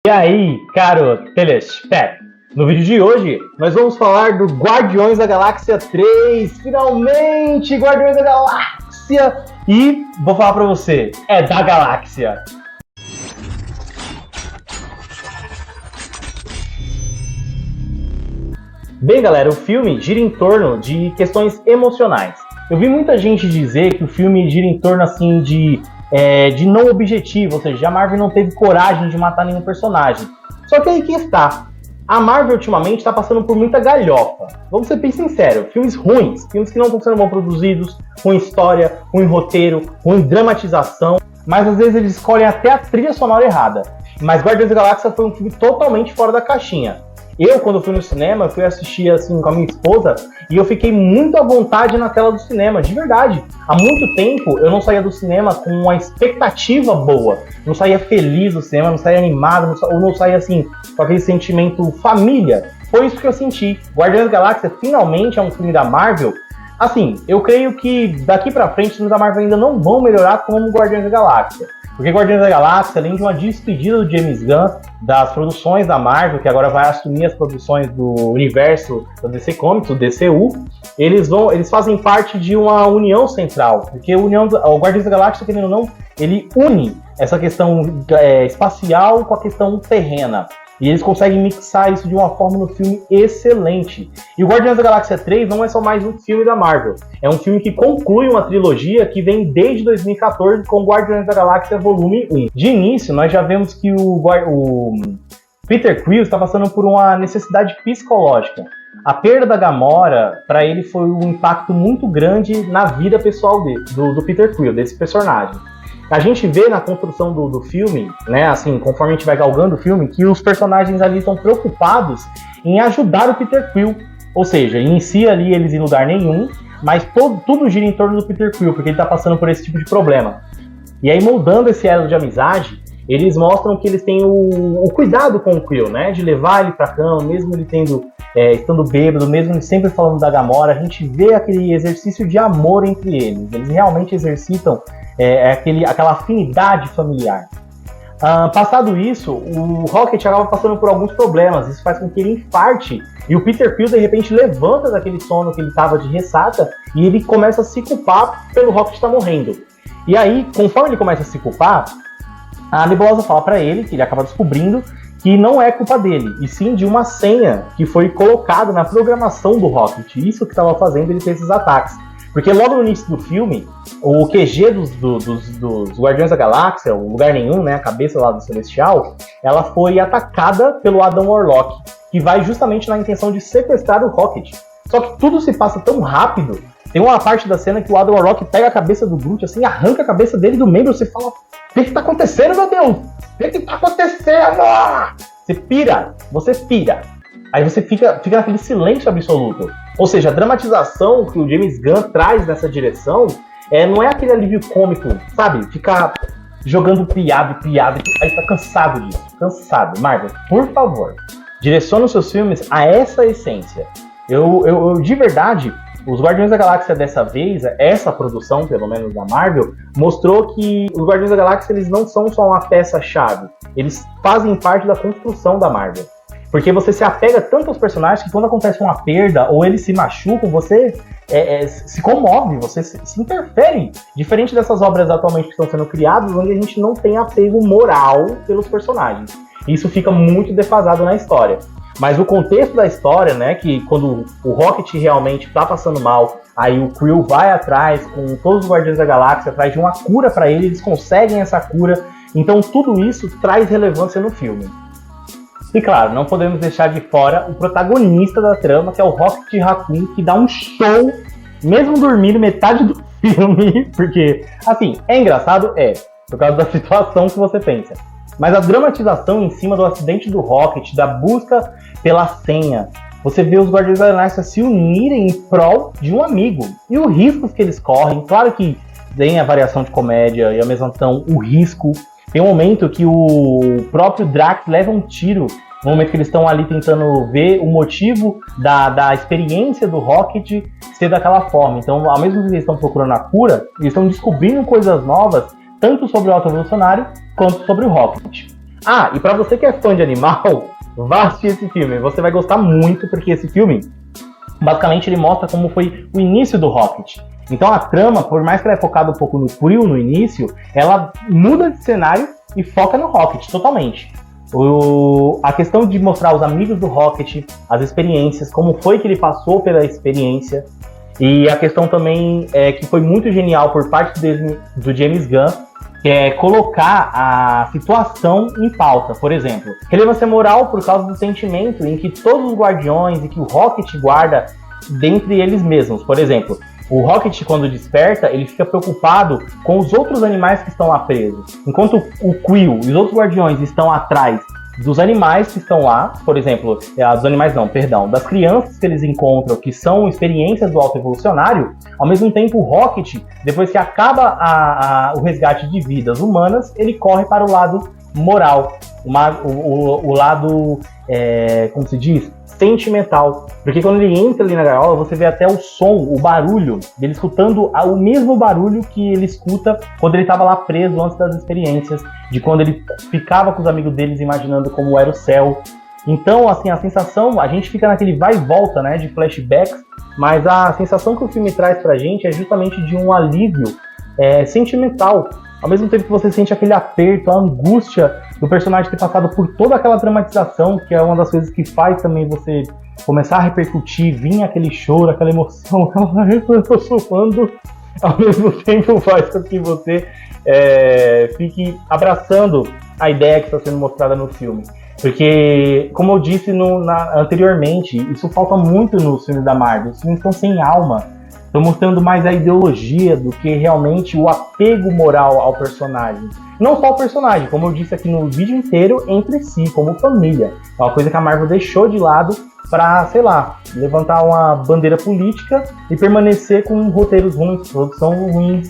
E aí, caro telespectador, no vídeo de hoje nós vamos falar do Guardiões da Galáxia 3, finalmente Guardiões da Galáxia, e vou falar pra você, é da galáxia. Bem galera, o filme gira em torno de questões emocionais. Eu vi muita gente dizer que o filme gira em torno assim de não objetivo, ou seja, a Marvel não teve coragem de matar nenhum personagem. Só que aí que está. A Marvel ultimamente está passando por muita galhofa. Vamos ser bem sinceros, filmes ruins, filmes que não estão sendo bem produzidos, ruim história, ruim roteiro, ruim dramatização, mas às vezes eles escolhem até a trilha sonora errada. Mas Guardiões da Galáxia foi um filme totalmente fora da caixinha. Eu, quando fui no cinema, fui assistir assim com a minha esposa e eu fiquei muito à vontade na tela do cinema, de verdade. Há muito tempo eu não saía do cinema com uma expectativa boa, não saía feliz do cinema, não saía animado, ou não saía assim com aquele sentimento família. Foi isso que eu senti. Guardiões da Galáxia finalmente é um filme da Marvel. Assim, eu creio que daqui pra frente os filmes da Marvel ainda não vão melhorar como Guardiões da Galáxia. Porque Guardiões da Galáxia, além de uma despedida do James Gunn das produções da Marvel, que agora vai assumir as produções do universo da DC Comics, do DCU, eles fazem parte de uma união central. Porque o Guardiões da Galáxia, querendo ou não, ele une essa questão espacial com a questão terrena. E eles conseguem mixar isso de uma forma no filme excelente. E o Guardiões da Galáxia 3 não é só mais um filme da Marvel. É um filme que conclui uma trilogia que vem desde 2014 com Guardiões da Galáxia Volume 1. De início, nós já vemos que o Peter Quill está passando por uma necessidade psicológica. A perda da Gamora, para ele, foi um impacto muito grande na vida pessoal do Peter Quill, desse personagem. A gente vê na construção do filme, né, assim, conforme a gente vai galgando o filme, que os personagens ali estão preocupados em ajudar o Peter Quill. Ou seja, inicia ali eles em lugar nenhum, mas tudo gira em torno do Peter Quill, porque ele está passando por esse tipo de problema. E aí, moldando esse elo de amizade, eles mostram que eles têm o cuidado com o Quill, né, de levar ele pra cama, mesmo ele estando bêbado, mesmo ele sempre falando da Gamora, a gente vê aquele exercício de amor entre eles. Eles realmente exercitam aquela afinidade familiar. Passado isso, o Rocket acaba passando por alguns problemas. Isso faz com que ele infarte e o Peter Quill de repente levanta daquele sono que ele estava de ressaca e ele começa a se culpar pelo Rocket estar morrendo. E aí, conforme ele começa a se culpar, a Nebulosa fala para ele, que ele acaba descobrindo, que não é culpa dele, e sim de uma senha que foi colocada na programação do Rocket. Isso que estava fazendo ele ter esses ataques. Porque logo no início do filme, o QG dos Guardiões da Galáxia, o lugar nenhum, né, a cabeça lá do Celestial, ela foi atacada pelo Adam Warlock, que vai justamente na intenção de sequestrar o Rocket. Só que tudo se passa tão rápido, tem uma parte da cena que o Adam Warlock pega a cabeça do Groot, assim, arranca a cabeça dele do membro, você fala, o que tá acontecendo, meu Deus? O que tá acontecendo? Você pira. Aí você fica naquele silêncio absoluto. Ou seja, a dramatização que o James Gunn traz nessa direção não é aquele alívio cômico, sabe? Ficar jogando piada, aí tá cansado disso. Cansado. Marvel, por favor, direcione os seus filmes a essa essência. Eu de verdade, os Guardiões da Galáxia dessa vez, essa produção, pelo menos da Marvel, mostrou que os Guardiões da Galáxia eles não são só uma peça-chave. Eles fazem parte da construção da Marvel. Porque você se apega tanto aos personagens que quando acontece uma perda ou eles se machucam, você se comove, você se interfere. Diferente dessas obras atualmente que estão sendo criadas, onde a gente não tem apego moral pelos personagens. Isso fica muito defasado na história. Mas o contexto da história, né, que quando o Rocket realmente está passando mal, aí o Quill vai atrás, com todos os Guardiões da Galáxia, atrás de uma cura para ele, eles conseguem essa cura. Então tudo isso traz relevância no filme. E claro, não podemos deixar de fora o protagonista da trama, que é o Rocket Raccoon, que dá um show, mesmo dormindo metade do filme, porque, assim, é engraçado? Por causa da situação que você pensa. Mas a dramatização em cima do acidente do Rocket, da busca pela senha, você vê os Guardiões da Galáxia se unirem em prol de um amigo. E os riscos que eles correm, claro que tem a variação de comédia e ao mesmo tempo o risco. Tem um momento que o próprio Drax leva um tiro, no momento que eles estão ali tentando ver o motivo da experiência do Rocket ser daquela forma. Então, ao mesmo tempo que eles estão procurando a cura, eles estão descobrindo coisas novas, tanto sobre o Alto Evolucionário, quanto sobre o Rocket. Ah, e pra você que é fã de animal, vá assistir esse filme. Você vai gostar muito, porque esse filme, basicamente, ele mostra como foi o início do Rocket. Então a trama, por mais que ela é focada um pouco no Quill no início, ela muda de cenário e foca no Rocket totalmente. A questão de mostrar os amigos do Rocket, as experiências, como foi que ele passou pela experiência, e a questão também é que foi muito genial por parte do James Gunn, que é colocar a situação em pauta. Por exemplo, relevância moral por causa do sentimento em que todos os guardiões e que o Rocket guarda dentre eles mesmos. Por exemplo, o Rocket, quando desperta, ele fica preocupado com os outros animais que estão lá presos. Enquanto o Quill e os outros guardiões estão atrás dos animais que estão lá, por exemplo, dos animais não, perdão, das crianças que eles encontram, que são experiências do alto evolucionário, ao mesmo tempo o Rocket, depois que acaba o resgate de vidas humanas, ele corre para o lado moral, o lado, como se diz, sentimental. Porque quando ele entra ali na gaiola, você vê até o som, o barulho, dele escutando o mesmo barulho que ele escuta quando ele estava lá preso antes das experiências, de quando ele ficava com os amigos deles imaginando como era o céu. Então, assim, a sensação, a gente fica naquele vai e volta, né, de flashbacks, mas a sensação que o filme traz pra gente é justamente de um alívio sentimental. Ao mesmo tempo que você sente aquele aperto, a angústia do personagem ter passado por toda aquela dramatização, que é uma das coisas que faz também você começar a repercutir, vir aquele choro, aquela emoção, eu tô sofrendo, ao mesmo tempo faz com que você fique abraçando a ideia que está sendo mostrada no filme. Porque, como eu disse anteriormente, isso falta muito nos filmes da Marvel. Os filmes estão sem alma. Estão mostrando mais a ideologia do que realmente o apego moral ao personagem. Não só o personagem, como eu disse aqui no vídeo inteiro, entre si, como família. É uma coisa que a Marvel deixou de lado para, sei lá, levantar uma bandeira política e permanecer com roteiros ruins, produção ruins.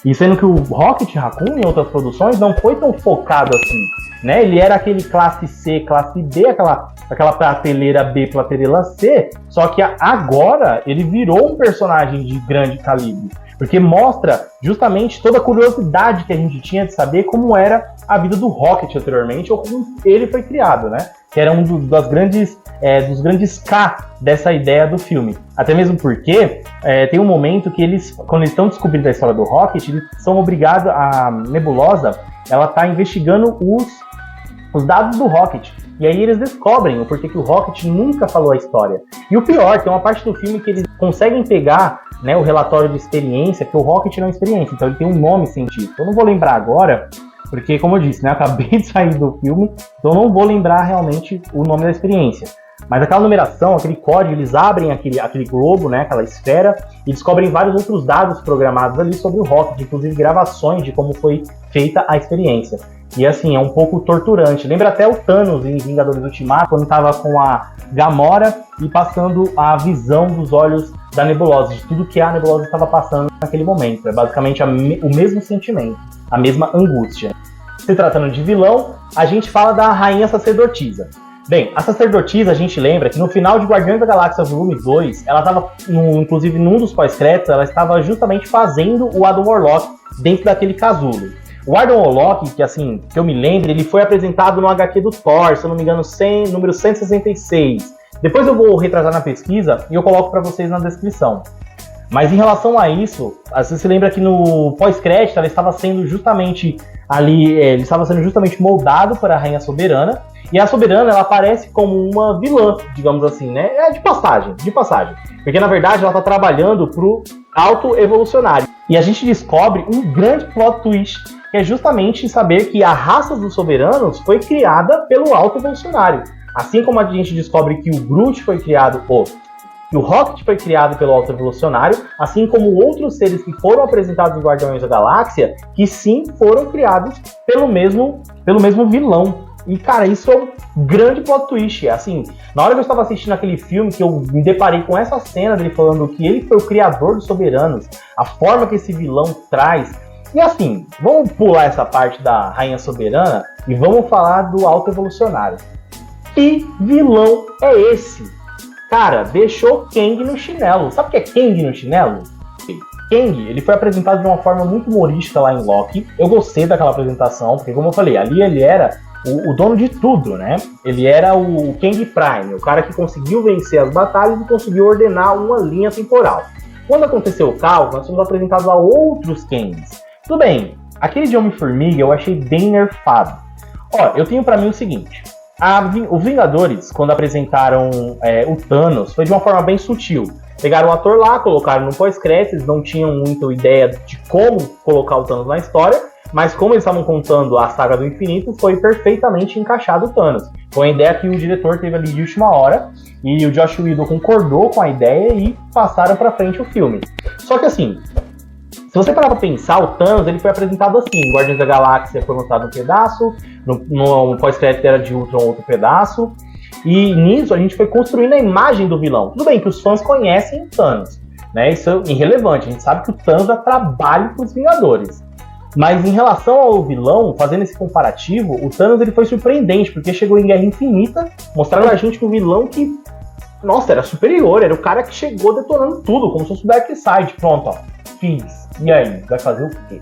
E sendo que o Rocket Raccoon em outras produções não foi tão focado assim, né? Ele era aquele classe C, classe B, aquela prateleira B, prateleira C, só que agora ele virou um personagem de grande calibre, porque mostra justamente toda a curiosidade que a gente tinha de saber como era a vida do Rocket anteriormente, ou como ele foi criado, né? Que era um dos grandes K dessa ideia do filme. Até mesmo porque tem um momento que quando eles estão descobrindo a história do Rocket, eles são obrigados, a Nebulosa, ela tá investigando os dados do Rocket. E aí eles descobrem o porquê que o Rocket nunca falou a história. E o pior, tem uma parte do filme que eles conseguem pegar, né, o relatório de experiência, que o Rocket não é experiência, então ele tem um nome científico. Eu não vou lembrar agora, porque, como eu disse, né, eu acabei de sair do filme, então eu não vou lembrar realmente o nome da experiência. Mas aquela numeração, aquele código, eles abrem aquele globo, né, aquela esfera, e descobrem vários outros dados programados ali sobre o Rocket, inclusive gravações de como foi feita a experiência. E assim, é um pouco torturante. Lembra até o Thanos em Vingadores Ultimato, quando estava com a Gamora e passando a visão dos olhos da Nebulosa, de tudo que a Nebulosa estava passando naquele momento. É basicamente o mesmo sentimento, a mesma angústia. Se tratando de vilão, a gente fala da Rainha Sacerdotisa. Bem, a Sacerdotisa, a gente lembra que no final de Guardiões da Galáxia Volume 2, ela estava, inclusive num dos pós-créditos, ela estava justamente fazendo o Adam Warlock dentro daquele casulo. O Adam Warlock, que assim, que eu me lembro, ele foi apresentado no HQ do Thor, se eu não me engano, número 166. Depois eu vou retratar na pesquisa e eu coloco para vocês na descrição. Mas em relação a isso, você se lembra que no pós-crédito ela estava sendo justamente ele estava sendo justamente moldado para a Rainha Soberana, e a Soberana ela aparece como uma vilã, digamos assim, né? De passagem. Porque na verdade ela está trabalhando pro alto evolucionário. E a gente descobre um grande plot twist, que é justamente saber que a raça dos soberanos foi criada pelo alto evolucionário. Assim como a gente descobre que o Groot foi criado, que o Rocket foi criado pelo alto evolucionário, assim como outros seres que foram apresentados em Guardiões da Galáxia, que sim foram criados pelo mesmo vilão. E, cara, isso é um grande plot twist. Assim, na hora que eu estava assistindo aquele filme, que eu me deparei com essa cena dele falando que ele foi o criador dos soberanos, a forma que esse vilão traz. E assim, vamos pular essa parte da Rainha Soberana e vamos falar do alto evolucionário. Que vilão é esse? Cara, deixou Kang no chinelo. Sabe o que é Kang no chinelo? Kang, ele foi apresentado de uma forma muito humorística lá em Loki. Eu gostei daquela apresentação, porque como eu falei, ali ele era o dono de tudo, né? Ele era o Kang Prime, o cara que conseguiu vencer as batalhas e conseguiu ordenar uma linha temporal. Quando aconteceu o caos, nós fomos apresentados a outros Kangs. Tudo bem, aquele de Homem-Formiga eu achei bem nerfado. Ó, eu tenho pra mim o seguinte, os Vingadores, quando apresentaram o Thanos, foi de uma forma bem sutil. Pegaram o ator lá, colocaram no pós-créditos, eles não tinham muita ideia de como colocar o Thanos na história, mas como eles estavam contando a saga do infinito, foi perfeitamente encaixado o Thanos. Foi uma ideia que o diretor teve ali de última hora, e o Joss Whedon concordou com a ideia e passaram pra frente o filme. Só que assim, se você parar pra pensar, o Thanos ele foi apresentado assim, Guardiões da Galáxia foi mostrado um pedaço, no pós-crédito era de Ultron outro pedaço, e nisso a gente foi construindo a imagem do vilão. Tudo bem que os fãs conhecem o Thanos, né? Isso é irrelevante, a gente sabe que o Thanos dá trabalho pros Vingadores. Mas em relação ao vilão, fazendo esse comparativo, o Thanos ele foi surpreendente, porque chegou em Guerra Infinita, mostraram a gente que o vilão que, nossa, era superior, era o cara que chegou detonando tudo, como se fosse o Darkseid. Pronto, ó, fiz. E aí, vai fazer o quê?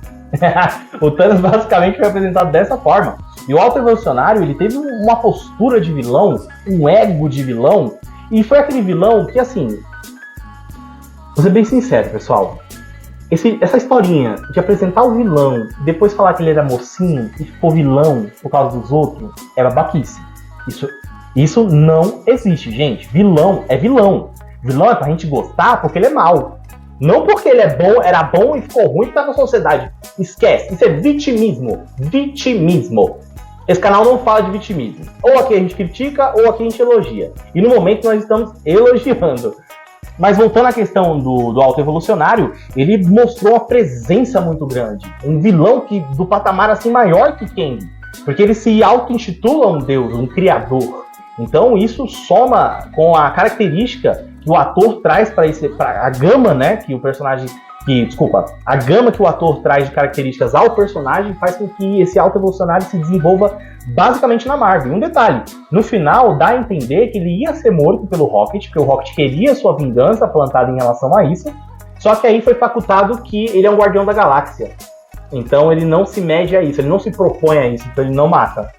O Thanos basicamente foi apresentado dessa forma. E o Alto Evolucionário, ele teve uma postura de vilão, um ego de vilão, e foi aquele vilão que, assim, vou ser bem sincero, pessoal, essa historinha de apresentar o vilão, depois falar que ele era mocinho e ficou vilão por causa dos outros, é babaquice. Isso não existe, gente. Vilão é vilão. Vilão é pra gente gostar porque ele é mau. Não porque ele é bom, era bom e ficou ruim e tá na sociedade. Esquece, isso é vitimismo. Vitimismo. Esse canal não fala de vitimismo. Ou aqui a gente critica, ou aqui a gente elogia. E no momento nós estamos elogiando. Mas voltando à questão do Alto Evolucionário, ele mostrou uma presença muito grande. Um vilão do patamar assim maior que Kang. Porque ele se auto-intitula um deus, um criador. Então isso soma com a característica que o ator traz para a gama, né, que o personagem... a gama que o ator traz de características ao personagem faz com que esse Alto Evolucionário se desenvolva basicamente na Marvel. Um detalhe, no final dá a entender que ele ia ser morto pelo Rocket, porque o Rocket queria sua vingança plantada em relação a isso, só que aí foi facultado que ele é um Guardião da Galáxia. Então ele não se mede a isso, ele não se propõe a isso, então ele não mata.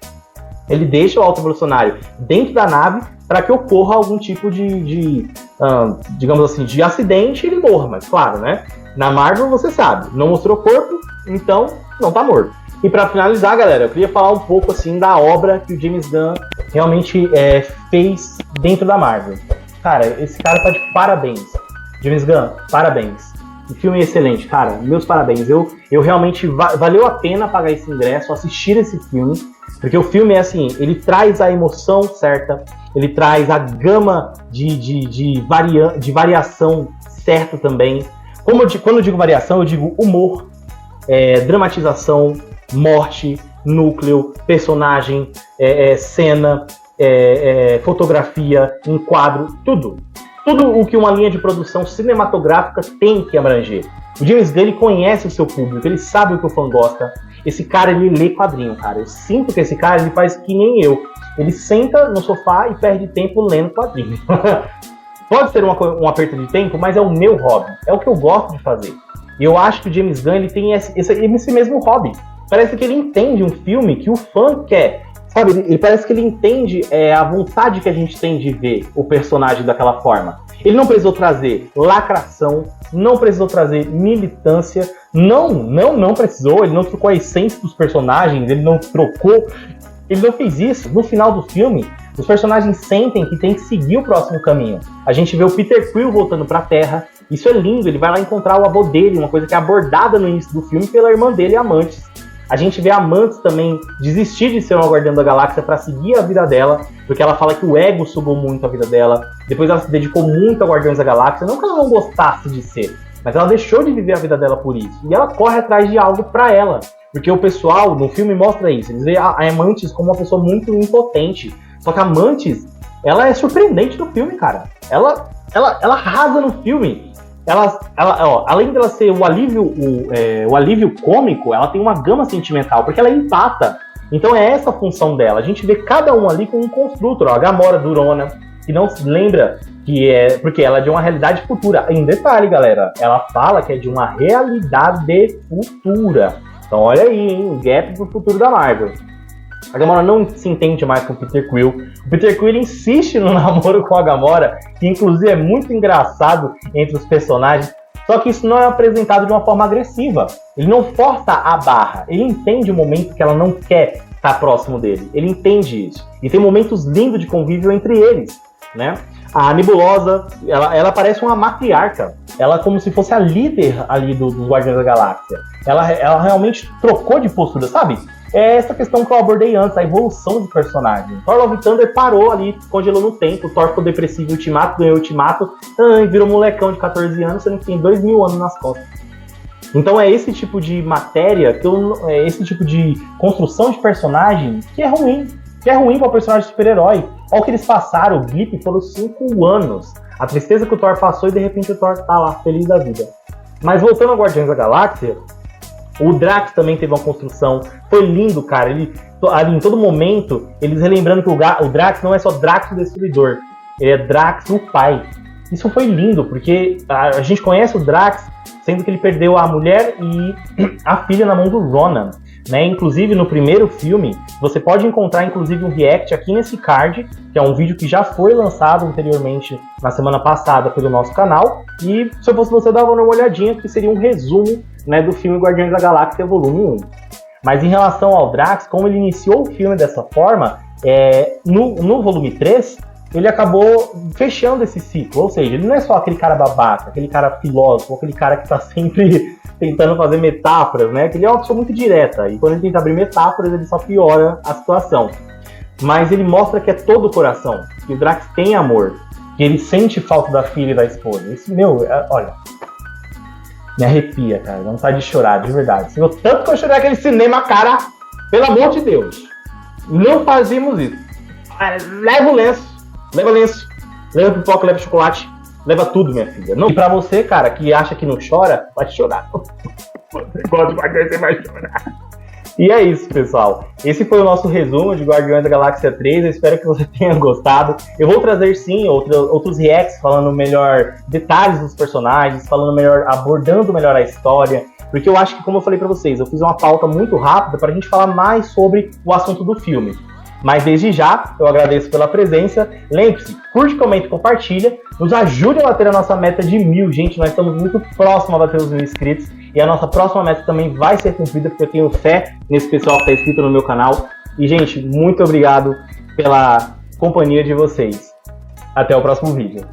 Ele deixa o Alto Evolucionário dentro da nave para que ocorra algum tipo digamos assim, de acidente e ele morra, mas claro, né? Na Marvel, você sabe, não mostrou corpo, então não tá morto. E pra finalizar, galera, eu queria falar um pouco assim da obra que o James Gunn realmente fez dentro da Marvel. Cara, esse cara tá de parabéns. James Gunn, parabéns. O filme é excelente, cara, meus parabéns. Eu realmente, valeu a pena pagar esse ingresso, assistir esse filme, porque o filme é assim, ele traz a emoção certa, ele traz a gama de variação certa também. Quando eu digo variação, eu digo humor, dramatização, morte, núcleo, personagem, cena, fotografia, enquadro, tudo. Tudo o que uma linha de produção cinematográfica tem que abranger. O James Gunn, ele conhece o seu público, ele sabe o que o fã gosta. Esse cara, ele lê quadrinho, cara. Eu sinto que esse cara, ele faz que nem eu. Ele senta no sofá e perde tempo lendo quadrinho. Pode ser um aperto de tempo, mas é o meu hobby. É o que eu gosto de fazer. E eu acho que o James Gunn ele tem esse mesmo hobby. Parece que ele entende um filme que o fã quer. Sabe, ele parece que ele entende a vontade que a gente tem de ver o personagem daquela forma. Ele não precisou trazer lacração, não precisou trazer militância. Não precisou. Ele não trocou a essência dos personagens, ele não trocou... Ele não fez isso. No final do filme, os personagens sentem que tem que seguir o próximo caminho. A gente vê o Peter Quill voltando pra Terra. Isso é lindo, ele vai lá encontrar o avô dele, uma coisa que é abordada no início do filme pela irmã dele, Amantes. A gente vê a Amantes também desistir de ser uma Guardiã da Galáxia para seguir a vida dela, porque ela fala que o ego sugou muito a vida dela. Depois ela se dedicou muito a Guardiões da Galáxia, não que ela não gostasse de ser, mas ela deixou de viver a vida dela por isso. E ela corre atrás de algo para ela. Porque o pessoal no filme mostra isso. Eles veem a Amantes como uma pessoa muito impotente. Só que a Amantes, ela é surpreendente no filme, cara. Ela arrasa no filme. Além dela ser o alívio cômico, ela tem uma gama sentimental, porque ela empata. Então é essa a função dela. A gente vê cada um ali com um construtor. A Gamora Durona, que não se lembra que é... Porque ela é de uma realidade futura. Em detalhe, galera, ela fala que é de uma realidade futura. Então olha aí, hein, o gap pro futuro da Marvel. A Gamora não se entende mais com o Peter Quill. O Peter Quill insiste no namoro com a Gamora, que inclusive é muito engraçado entre os personagens. Só que isso não é apresentado de uma forma agressiva. Ele não força a barra. Ele entende o momento que ela não quer estar próximo dele. Ele entende isso. E tem momentos lindos de convívio entre eles, né? A Nebulosa, ela parece uma matriarca. Ela é como se fosse a líder ali dos Guardiões da Galáxia. Ela realmente trocou de postura, sabe? É essa questão que eu abordei antes, a evolução do personagem. Thor Love and Thunder parou ali, congelou no tempo. Thor ficou depressivo, Ultimato, ganhou Ultimato. Virou molecão de 14 anos, sendo que tem 2.000 anos nas costas. Então é esse tipo de matéria, é esse tipo de construção de personagem que é ruim. Que é ruim para o personagem super-herói. Olha o que eles passaram, o blip foram 5 anos. A tristeza que o Thor passou e de repente o Thor tá lá, feliz da vida. Mas voltando a Guardiões da Galáxia, o Drax também teve uma construção. Foi lindo, cara. Ali em todo momento, eles relembrando que o Drax não é só Drax o Destruidor. Ele é Drax o pai. Isso foi lindo, porque a gente conhece o Drax, sendo que ele perdeu a mulher e a filha na mão do Ronan. Né? Inclusive no primeiro filme, você pode encontrar inclusive um react aqui nesse card, que é um vídeo que já foi lançado anteriormente na semana passada pelo nosso canal, e se eu fosse você, dava uma olhadinha, que seria um resumo, né, do filme Guardiões da Galáxia volume 1. Mas em relação ao Drax, como ele iniciou o filme dessa forma, no volume 3, ele acabou fechando esse ciclo, ou seja, ele não é só aquele cara babaca, aquele cara filósofo, aquele cara que tá sempre tentando fazer metáforas, né? Que ele é uma pessoa muito direta, e quando ele tenta abrir metáforas, ele só piora a situação. Mas ele mostra que é todo o coração, que o Drax tem amor, que ele sente falta da filha e da esposa. Isso, olha, me arrepia, cara, não tá de chorar, de verdade. Tanto que eu chorei aquele cinema, cara, pelo amor de Deus, não fazíamos isso. Leva o lenço, leva pipoca, leva chocolate, leva tudo, minha filha. Não, e pra você, cara, que acha que não chora, vai chorar. Você gosta de Guardiões, você vai chorar. E é isso, pessoal. Esse foi o nosso resumo de Guardiões da Galáxia 3. Eu espero que você tenha gostado. Eu vou trazer, sim, outros reacts falando melhor detalhes dos personagens, falando melhor, abordando melhor a história. Porque eu acho que, como eu falei pra vocês, eu fiz uma pauta muito rápida pra gente falar mais sobre o assunto do filme. Mas desde já, eu agradeço pela presença. Lembre-se, curte, comenta e compartilha. Nos ajude a bater a nossa meta de 1.000. Gente, nós estamos muito próximos a bater os 1.000 inscritos. E a nossa próxima meta também vai ser cumprida, porque eu tenho fé nesse pessoal que está inscrito no meu canal. E, gente, muito obrigado pela companhia de vocês. Até o próximo vídeo.